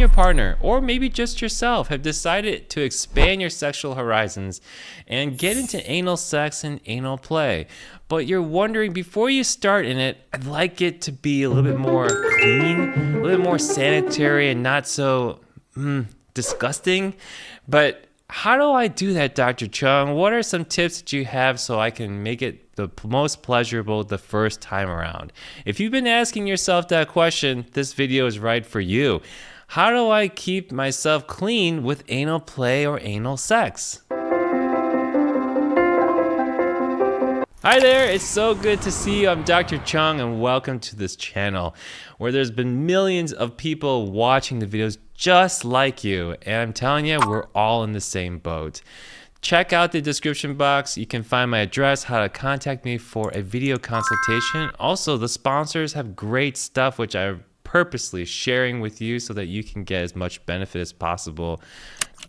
your partner, or maybe just yourself, have decided to expand your sexual horizons and get into anal sex and anal play, but you're wondering before you start in it, I'd like it to be a little bit more clean, a little bit more sanitary and not so disgusting. But how do I do that, Dr. Chung? What are some tips that you have so I can make it the most pleasurable the first time around? If you've been asking yourself that question, this video is right for you. How do I keep myself clean with anal play or anal sex? Hi there, it's so good to see you. I'm Dr. Chung and welcome to this channel where there's been millions of people watching the videos just like you. And I'm telling you, we're all in the same boat. Check out the description box. You can find my address, how to contact me for a video consultation. Also, the sponsors have great stuff which I'm purposely sharing with you so that you can get as much benefit as possible.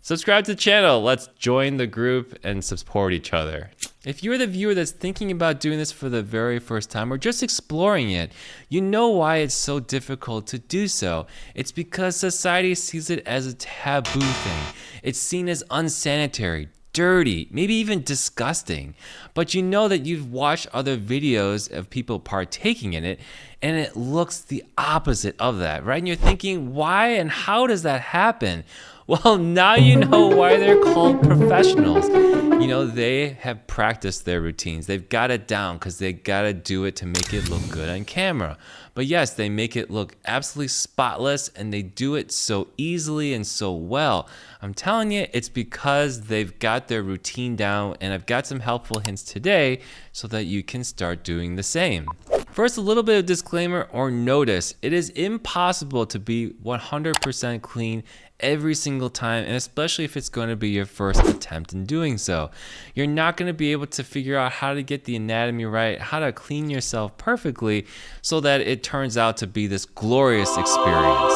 Subscribe to the channel. Let's join the group and support each other. If you're the viewer that's thinking about doing this for the very first time or just exploring it, you know why it's so difficult to do so. It's because society sees it as a taboo thing. It's seen as unsanitary, dirty, maybe even disgusting. But you know that you've watched other videos of people partaking in it and it looks the opposite of that, right? And you're thinking, why and how does that happen? Well, now you know why they're called professionals. You know, they have practiced their routines. They've got it down because they got to do it to make it look good on camera. But yes, they make it look absolutely spotless and they do it so easily and so well. I'm telling you, it's because they've got their routine down, and I've got some helpful hints today so that you can start doing the same. First, a little bit of disclaimer or notice. It is impossible to be 100% clean every single time, and especially if it's going to be your first attempt in doing so. You're not going to be able to figure out how to get the anatomy right, how to clean yourself perfectly so that it turns out to be this glorious experience.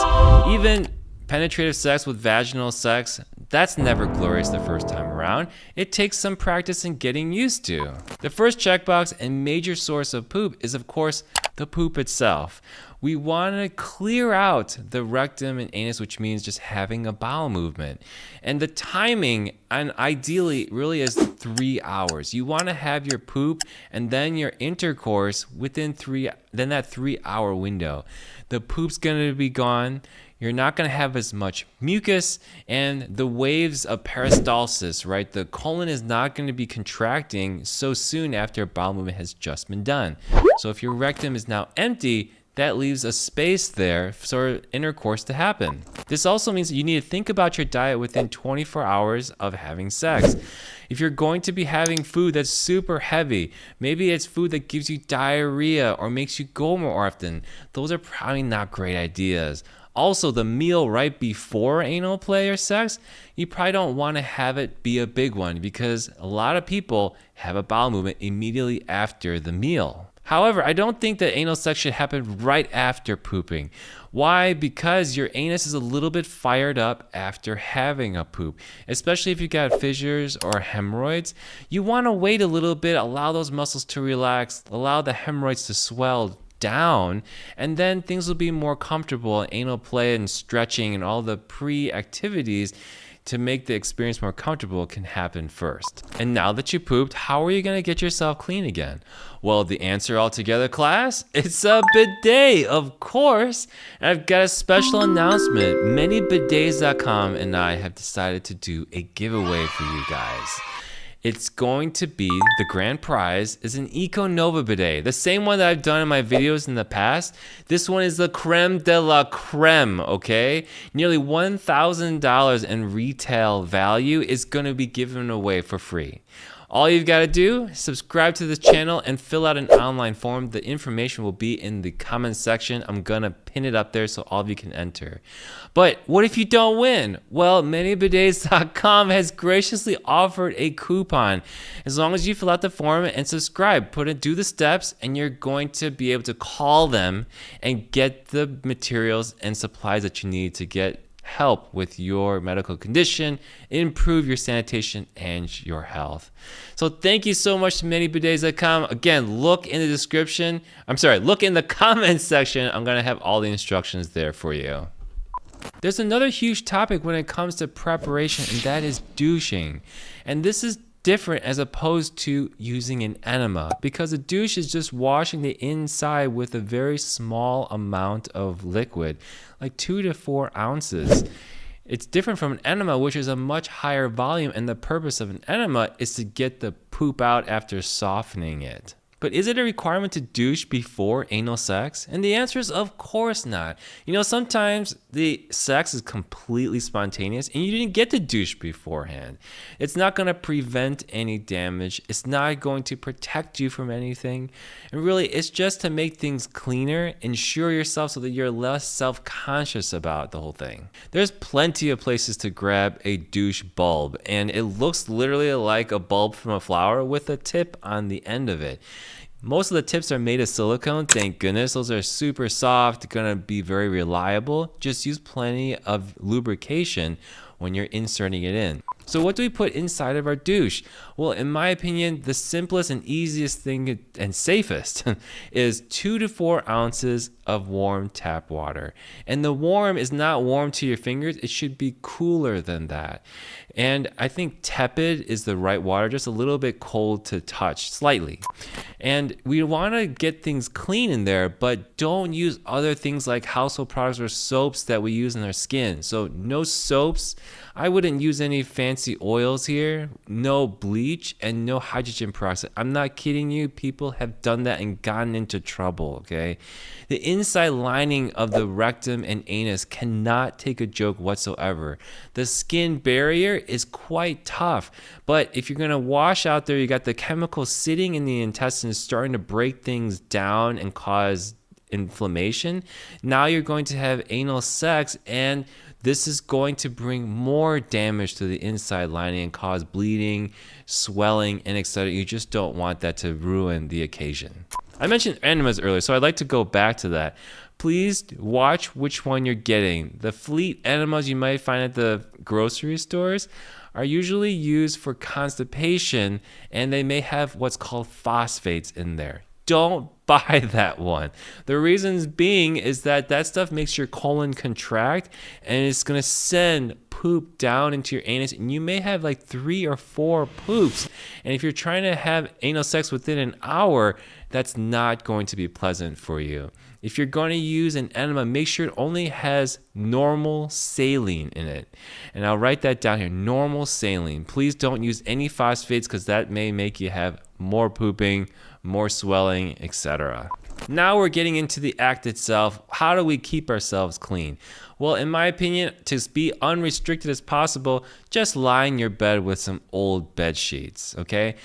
Even penetrative sex with vaginal sex, that's never glorious the first time around. It takes some practice and getting used to. The first checkbox and major source of poop is, of course, the poop itself. We want to clear out the rectum and anus, which means just having a bowel movement. And the timing, and ideally, really is 3 hours. You want to have your poop and then your intercourse within that 3 hour window. The poop's going to be gone. You're not going to have as much mucus, and the waves of peristalsis, right? The colon is not going to be contracting so soon after a bowel movement has just been done. So if your rectum is now empty, that leaves a space there for intercourse to happen. This also means that you need to think about your diet within 24 hours of having sex. If you're going to be having food that's super heavy, maybe it's food that gives you diarrhea or makes you go more often, those are probably not great ideas. Also, the meal right before anal play or sex, you probably don't want to have it be a big one because a lot of people have a bowel movement immediately after the meal. However, I don't think that anal sex should happen right after pooping. Why? Because your anus is a little bit fired up after having a poop, especially if you got fissures or hemorrhoids. You want to wait a little bit, allow those muscles to relax, allow the hemorrhoids to swell down, and then things will be more comfortable. Anal play and stretching and all the pre-activities to make the experience more comfortable can happen first. And now that you pooped, how are you going to get yourself clean again? Well, the answer altogether, class, it's a bidet, of course. And I've got a special announcement. ManyBidets.com and I have decided to do a giveaway for you guys. It's going to be, the grand prize is an EcoNova bidet, the same one that I've done in my videos in the past. This one is the creme de la creme, okay? Nearly $1,000 in retail value is going to be given away for free. All you've got to do is subscribe to this channel and fill out an online form. The information will be in the comment section. I'm going to pin it up there so all of you can enter. But what if you don't win? Well, ManyBidets.com has graciously offered a coupon. As long as you fill out the form and subscribe, do the steps, and you're going to be able to call them and get the materials and supplies that you need to get help with your medical condition, improve your sanitation and your health. So thank you so much to ManyBidets.com. Again, look in the comment section. I'm going to have all the instructions there for you. There's another huge topic when it comes to preparation, and that is douching. And this is different as opposed to using an enema, because a douche is just washing the inside with a very small amount of liquid, like 2 to 4 ounces. It's different from an enema, which is a much higher volume, and the purpose of an enema is to get the poop out after softening it. But is it a requirement to douche before anal sex? And the answer is of course not. You know, sometimes the sex is completely spontaneous and you didn't get to douche beforehand. It's not going to prevent any damage. It's not going to protect you from anything. And really, it's just to make things cleaner, ensure yourself so that you're less self-conscious about the whole thing. There's plenty of places to grab a douche bulb, and it looks literally like a bulb from a flower with a tip on the end of it. Most of the tips are made of silicone, thank goodness. Those are super soft, gonna be very reliable. Just use plenty of lubrication when you're inserting it in. So what do we put inside of our douche? Well, in my opinion, the simplest and easiest thing and safest is 2 to 4 ounces of warm tap water. And the warm is not warm to your fingers. It should be cooler than that. And I think tepid is the right water, just a little bit cold to touch, slightly. And we want to get things clean in there, but don't use other things like household products or soaps that we use in our skin. So no soaps. I wouldn't use any fancy oils here, no bleach, and no hydrogen peroxide. I'm not kidding you. People have done that and gotten into trouble, okay? The inside lining of the rectum and anus cannot take a joke whatsoever. The skin barrier is quite tough, but if you're gonna wash out there, you got the chemicals sitting in the intestines starting to break things down and cause inflammation. Now you're going to have anal sex, and this is going to bring more damage to the inside lining and cause bleeding, swelling, and etc. You just don't want that to ruin the occasion. I mentioned enemas earlier, so I'd like to go back to that. Please watch which one you're getting. The fleet enemas you might find at the grocery stores are usually used for constipation, and they may have what's called phosphates in there. Don't buy that one. The reasons being is that that stuff makes your colon contract, and it's going to send poop down into your anus, and you may have like 3 or 4 poops. And if you're trying to have anal sex within an hour, that's not going to be pleasant for you. If you're going to use an enema, make sure it only has normal saline in it. And I'll write that down here, normal saline. Please don't use any phosphates, because that may make you have more pooping, more swelling, etc. Now we're getting into the act itself. How do we keep ourselves clean? Well, in my opinion, to be unrestricted as possible, just lie in your bed with some old bed sheets, okay?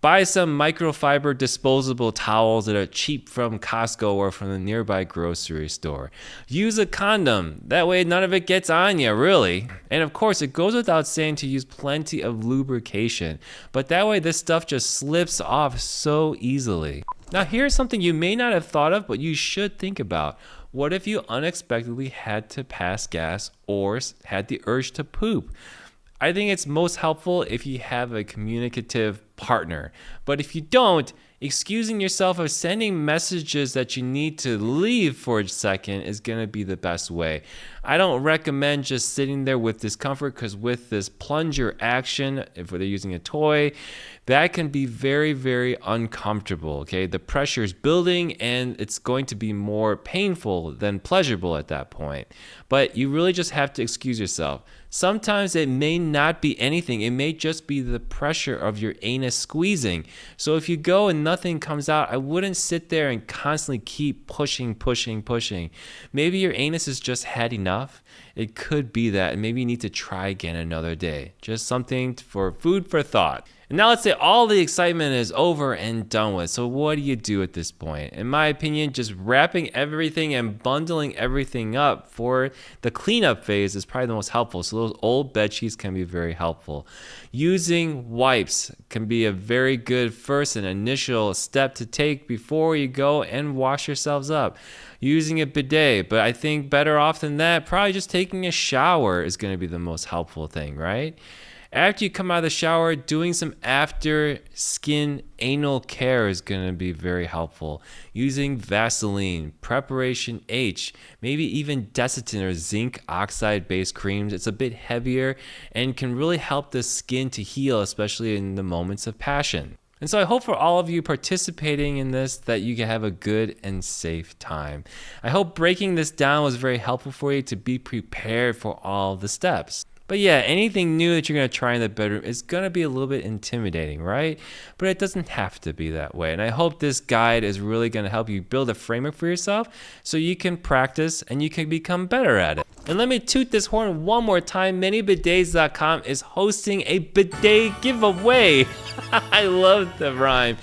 Buy some microfiber disposable towels that are cheap from Costco or from the nearby grocery store. Use a condom. That way none of it gets on you, really. And of course, it goes without saying to use plenty of lubrication. But that way this stuff just slips off so easily. Now here's something you may not have thought of, but you should think about. What if you unexpectedly had to pass gas or had the urge to poop? I think it's most helpful if you have a communicative partner. But if you don't, excusing yourself of sending messages that you need to leave for a second is going to be the best way. I don't recommend just sitting there with discomfort, because with this plunger action, if they're using a toy, that can be very, very uncomfortable, okay? The pressure is building and it's going to be more painful than pleasurable at that point. But you really just have to excuse yourself. Sometimes it may not be anything. It may just be the pressure of your anus squeezing. So if you go and nothing comes out, I wouldn't sit there and constantly keep pushing. Maybe your anus has just had enough. It could be that, and maybe you need to try again another day. Just something for food for thought. And now let's say all the excitement is over and done with. So what do you do at this point? In my opinion, just wrapping everything and bundling everything up for the cleanup phase is probably the most helpful. So those old bed sheets can be very helpful. Using wipes can be a very good first and initial step to take before you go and wash yourselves up. Using a bidet, but I think better off than that, probably just taking a shower is going to be the most helpful thing, right? After you come out of the shower, doing some after skin anal care is going to be very helpful. Using Vaseline, Preparation H, maybe even Desitin or zinc oxide based creams. It's a bit heavier and can really help the skin to heal, especially in the moments of passion. And so I hope for all of you participating in this that you can have a good and safe time. I hope breaking this down was very helpful for you to be prepared for all the steps. But yeah, anything new that you're going to try in the bedroom is going to be a little bit intimidating, right? But it doesn't have to be that way. And I hope this guide is really going to help you build a framework for yourself so you can practice and you can become better at it. And let me toot this horn one more time. ManyBidets.com is hosting a bidet giveaway. I love the rhyme.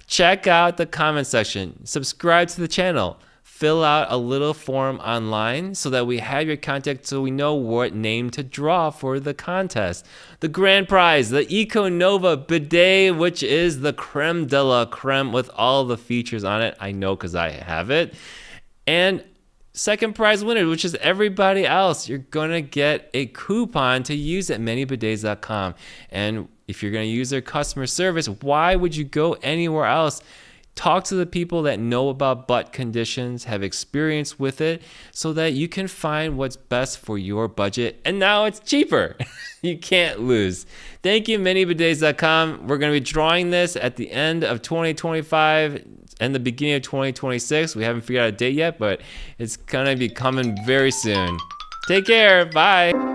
Check out the comment section. Subscribe to the channel. Fill out a little form online so that we have your contact so we know what name to draw for the contest. The grand prize, the EcoNova bidet, which is the creme de la creme with all the features on it. I know because I have it. And second prize winner, which is everybody else, you're going to get a coupon to use at ManyBidets.com. And if you're going to use their customer service, why would you go anywhere else? Talk to the people that know about butt conditions, have experience with it, so that you can find what's best for your budget. And now it's cheaper. You can't lose. Thank you, ManyBidets.com. We're going to be drawing this at the end of 2025 and the beginning of 2026. We haven't figured out a date yet, but it's going to be coming very soon. Take care. Bye.